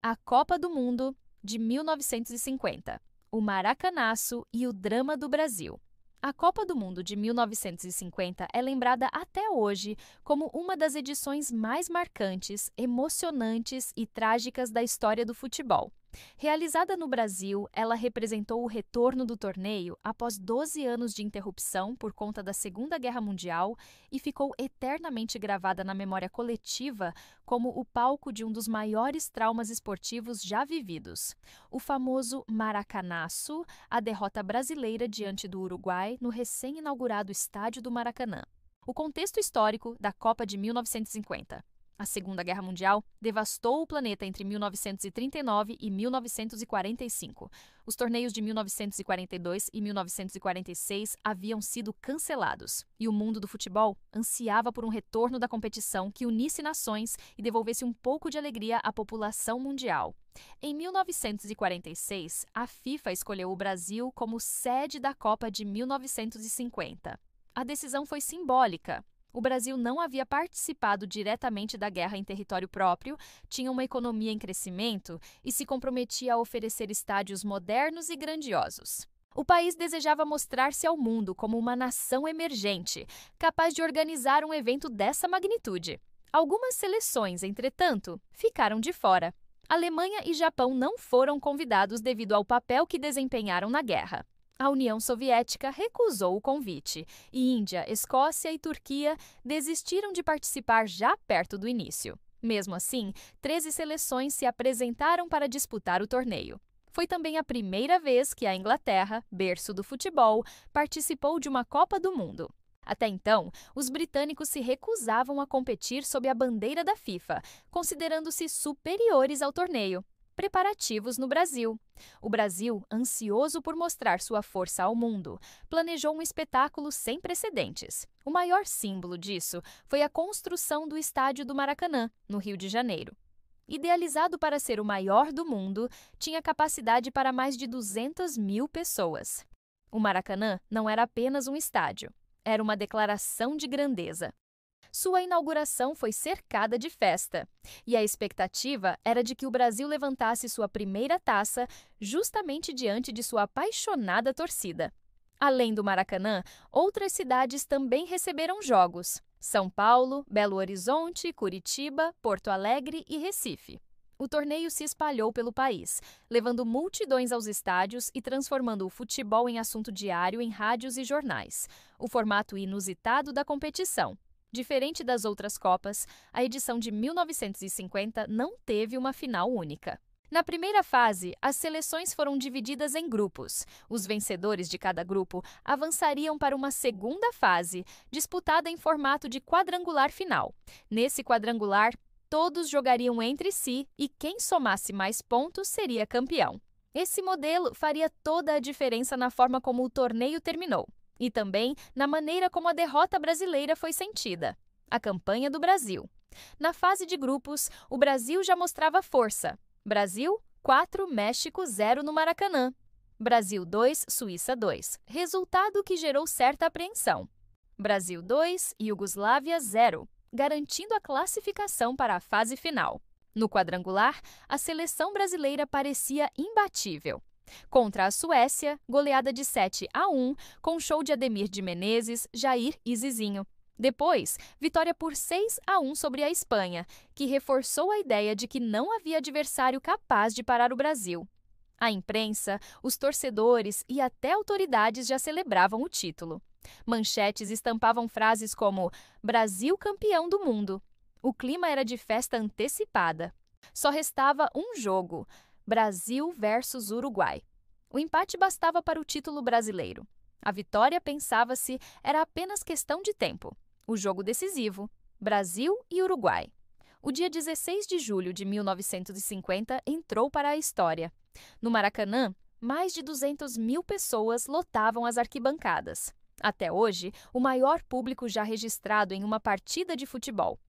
A Copa do Mundo de 1950, o Maracanaço e o drama do Brasil. A Copa do Mundo de 1950 é lembrada até hoje como uma das edições mais marcantes, emocionantes e trágicas da história do futebol. Realizada no Brasil, ela representou o retorno do torneio após 12 anos de interrupção por conta da Segunda Guerra Mundial e ficou eternamente gravada na memória coletiva como o palco de um dos maiores traumas esportivos já vividos. O famoso Maracanaço, a derrota brasileira diante do Uruguai no recém-inaugurado Estádio do Maracanã. O contexto histórico da Copa de 1950. A Segunda Guerra Mundial devastou o planeta entre 1939 e 1945. Os torneios de 1942 e 1946 haviam sido cancelados, e o mundo do futebol ansiava por um retorno da competição que unisse nações e devolvesse um pouco de alegria à população mundial. Em 1946, a FIFA escolheu o Brasil como sede da Copa de 1950. A decisão foi simbólica. O Brasil não havia participado diretamente da guerra em território próprio, tinha uma economia em crescimento e se comprometia a oferecer estádios modernos e grandiosos. O país desejava mostrar-se ao mundo como uma nação emergente, capaz de organizar um evento dessa magnitude. Algumas seleções, entretanto, ficaram de fora. Alemanha e Japão não foram convidados devido ao papel que desempenharam na guerra. A União Soviética recusou o convite e Índia, Escócia e Turquia desistiram de participar já perto do início. Mesmo assim, 13 seleções se apresentaram para disputar o torneio. Foi também a primeira vez que a Inglaterra, berço do futebol, participou de uma Copa do Mundo. Até então, os britânicos se recusavam a competir sob a bandeira da FIFA, considerando-se superiores ao torneio. Preparativos no Brasil. O Brasil, ansioso por mostrar sua força ao mundo, planejou um espetáculo sem precedentes. O maior símbolo disso foi a construção do Estádio do Maracanã, no Rio de Janeiro. Idealizado para ser o maior do mundo, tinha capacidade para mais de 200 mil pessoas. O Maracanã não era apenas um estádio, era uma declaração de grandeza. Sua inauguração foi cercada de festa, e a expectativa era de que o Brasil levantasse sua primeira taça justamente diante de sua apaixonada torcida. Além do Maracanã, outras cidades também receberam jogos: São Paulo, Belo Horizonte, Curitiba, Porto Alegre e Recife. O torneio se espalhou pelo país, levando multidões aos estádios e transformando o futebol em assunto diário em rádios e jornais, o formato inusitado da competição. Diferente das outras Copas, a edição de 1950 não teve uma final única. Na primeira fase, as seleções foram divididas em grupos. Os vencedores de cada grupo avançariam para uma segunda fase, disputada em formato de quadrangular final. Nesse quadrangular, todos jogariam entre si e quem somasse mais pontos seria campeão. Esse modelo faria toda a diferença na forma como o torneio terminou. E também na maneira como a derrota brasileira foi sentida. A campanha do Brasil. Na fase de grupos, o Brasil já mostrava força. Brasil 4, México 0 no Maracanã. Brasil 2, Suíça 2. Resultado que gerou certa apreensão. Brasil 2, Iugoslávia 0, garantindo a classificação para a fase final. No quadrangular, a seleção brasileira parecia imbatível. Contra a Suécia, goleada de 7-1, com show de Ademir de Menezes, Jair e Zizinho. Depois, vitória por 6-1 sobre a Espanha, que reforçou a ideia de que não havia adversário capaz de parar o Brasil. A imprensa, os torcedores e até autoridades já celebravam o título. Manchetes estampavam frases como "Brasil campeão do mundo". O clima era de festa antecipada. Só restava um jogo: Brasil versus Uruguai. O empate bastava para o título brasileiro. A vitória, pensava-se, era apenas questão de tempo. O jogo decisivo: Brasil e Uruguai. O dia 16 de julho de 1950 entrou para a história. No Maracanã, mais de 200 mil pessoas lotavam as arquibancadas. Até hoje, o maior público já registrado em uma partida de futebol.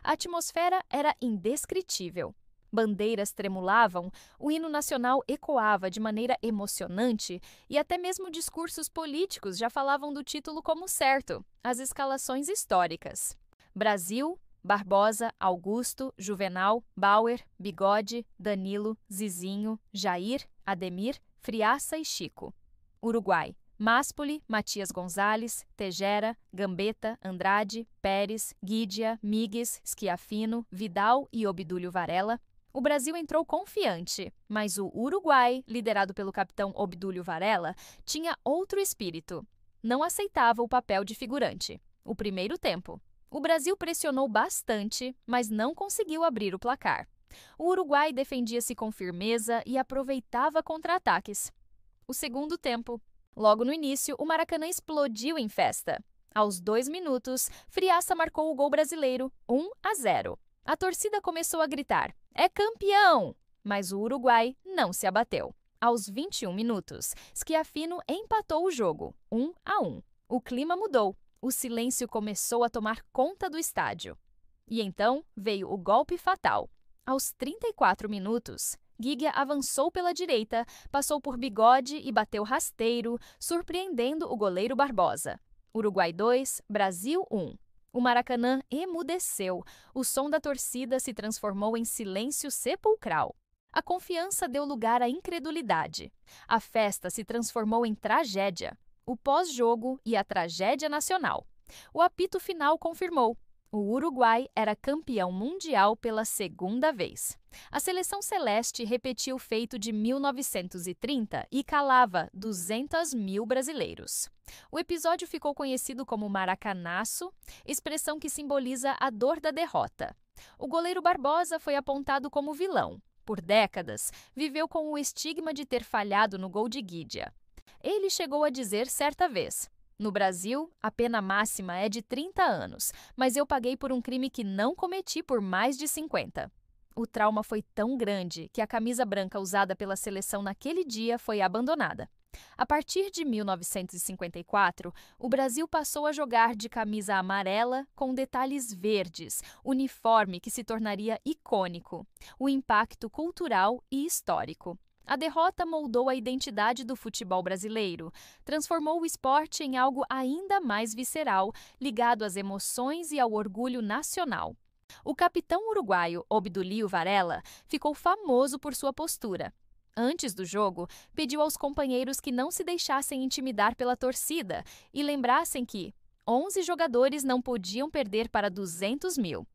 A atmosfera era indescritível. Bandeiras tremulavam, o hino nacional ecoava de maneira emocionante e até mesmo discursos políticos já falavam do título como certo, as escalações históricas. Brasil, Barbosa, Augusto, Juvenal, Bauer, Bigode, Danilo, Zizinho, Jair, Ademir, Friaça e Chico. Uruguai: Máspoli, Matias Gonzalez, Tejera, Gambetta, Andrade, Pérez, Guidia, Migues, Schiaffino, Vidal e Obdúlio Varela. O Brasil entrou confiante, mas o Uruguai, liderado pelo capitão Obdúlio Varela, tinha outro espírito. Não aceitava o papel de figurante. O primeiro tempo. O Brasil pressionou bastante, mas não conseguiu abrir o placar. O Uruguai defendia-se com firmeza e aproveitava contra-ataques. O segundo tempo. Logo no início, o Maracanã explodiu em festa. Aos 2 minutos, Friaça marcou o gol brasileiro, 1-0. A torcida começou a gritar: "É campeão!", mas o Uruguai não se abateu. Aos 21 minutos, Schiaffino empatou o jogo, 1-1. O clima mudou. O silêncio começou a tomar conta do estádio. E então veio o golpe fatal. Aos 34 minutos, Guigia avançou pela direita, passou por Bigode e bateu rasteiro, surpreendendo o goleiro Barbosa. Uruguai 2, Brasil 1. O Maracanã emudeceu. O som da torcida se transformou em silêncio sepulcral. A confiança deu lugar à incredulidade. A festa se transformou em tragédia. O pós-jogo e a tragédia nacional. O apito final confirmou: o Uruguai era campeão mundial pela segunda vez. A seleção celeste repetiu o feito de 1930 e calava 200 mil brasileiros. O episódio ficou conhecido como Maracanaço, expressão que simboliza a dor da derrota. O goleiro Barbosa foi apontado como vilão. Por décadas, viveu com o estigma de ter falhado no gol de Guidia. Ele chegou a dizer certa vez: "No Brasil, a pena máxima é de 30 anos, mas eu paguei por um crime que não cometi por mais de 50. O trauma foi tão grande que a camisa branca usada pela seleção naquele dia foi abandonada. A partir de 1954, o Brasil passou a jogar de camisa amarela com detalhes verdes, uniforme que se tornaria icônico, o impacto cultural e histórico. A derrota moldou a identidade do futebol brasileiro, transformou o esporte em algo ainda mais visceral, ligado às emoções e ao orgulho nacional. O capitão uruguaio Obdúlio Varela ficou famoso por sua postura. Antes do jogo, pediu aos companheiros que não se deixassem intimidar pela torcida e lembrassem que 11 jogadores não podiam perder para 200 mil.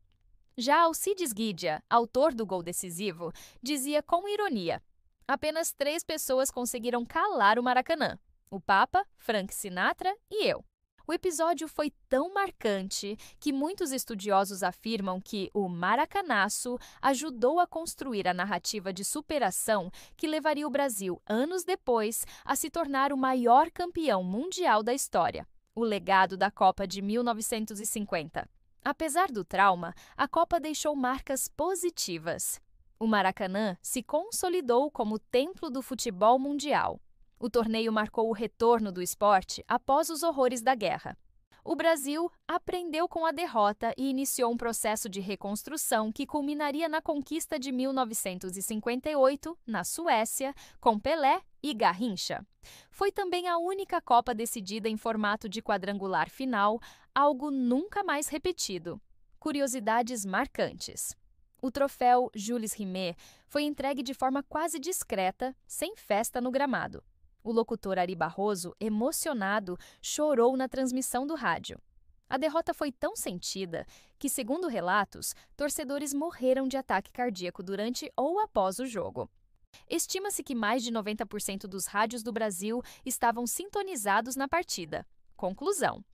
Já Alcides Guidia, autor do gol decisivo, dizia com ironia: "Apenas 3 pessoas conseguiram calar o Maracanã: o Papa, Frank Sinatra e eu." O episódio foi tão marcante que muitos estudiosos afirmam que o Maracanaço ajudou a construir a narrativa de superação que levaria o Brasil, anos depois, a se tornar o maior campeão mundial da história, o legado da Copa de 1950. Apesar do trauma, a Copa deixou marcas positivas. O Maracanã se consolidou como templo do futebol mundial. O torneio marcou o retorno do esporte após os horrores da guerra. O Brasil aprendeu com a derrota e iniciou um processo de reconstrução que culminaria na conquista de 1958, na Suécia, com Pelé e Garrincha. Foi também a única Copa decidida em formato de quadrangular final, algo nunca mais repetido. Curiosidades marcantes. O troféu Jules Rimet foi entregue de forma quase discreta, sem festa no gramado. O locutor Ari Barroso, emocionado, chorou na transmissão do rádio. A derrota foi tão sentida que, segundo relatos, torcedores morreram de ataque cardíaco durante ou após o jogo. Estima-se que mais de 90% dos rádios do Brasil estavam sintonizados na partida. Conclusão: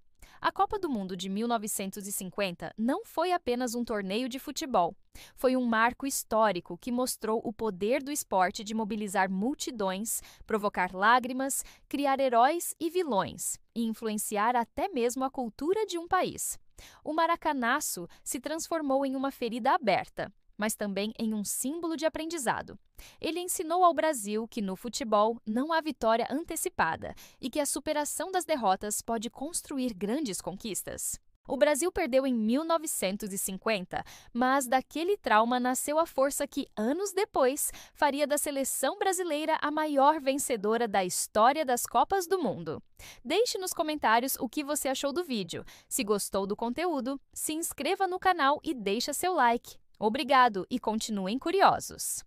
a Copa do Mundo de 1950 não foi apenas um torneio de futebol. Foi um marco histórico que mostrou o poder do esporte de mobilizar multidões, provocar lágrimas, criar heróis e vilões, e influenciar até mesmo a cultura de um país. O Maracanaço se transformou em uma ferida aberta, mas também em um símbolo de aprendizado. Ele ensinou ao Brasil que no futebol não há vitória antecipada e que a superação das derrotas pode construir grandes conquistas. O Brasil perdeu em 1950, mas daquele trauma nasceu a força que, anos depois, faria da seleção brasileira a maior vencedora da história das Copas do Mundo. Deixe nos comentários o que você achou do vídeo. Se gostou do conteúdo, se inscreva no canal e deixe seu like. Obrigado e continuem curiosos!